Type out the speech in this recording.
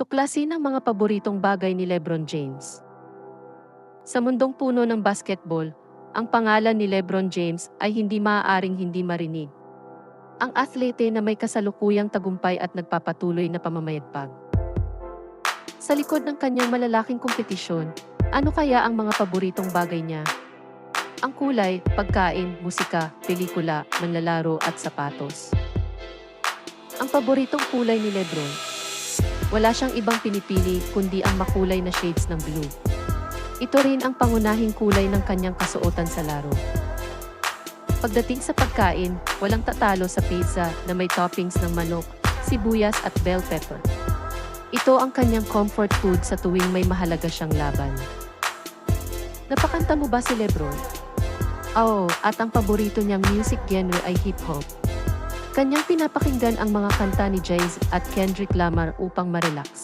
Tuklasin ang mga paboritong bagay ni LeBron James. Sa mundong puno ng basketball, ang pangalan ni LeBron James ay hindi maaaring hindi marinig. Ang atlete na may kasalukuyang tagumpay at nagpapatuloy na pamamayagpag. Sa likod ng kanyang malalaking kompetisyon, ano kaya ang mga paboritong bagay niya? Ang kulay, pagkain, musika, pelikula, manlalaro at sapatos. Ang paboritong kulay ni LeBron. Wala siyang ibang pinipili kundi ang makulay na shades ng blue. Ito rin ang pangunahing kulay ng kanyang kasuotan sa laro. Pagdating sa pagkain, walang tatalo sa pizza na may toppings ng manok, sibuyas at bell pepper. Ito ang kanyang comfort food sa tuwing may mahalaga siyang laban. Napakanta mo ba si LeBron? Oo, at ang paborito niyang music genre ay hip-hop. Kanyang pinapakinggan ang mga kanta ni Jay-Z at Kendrick Lamar upang ma-relax.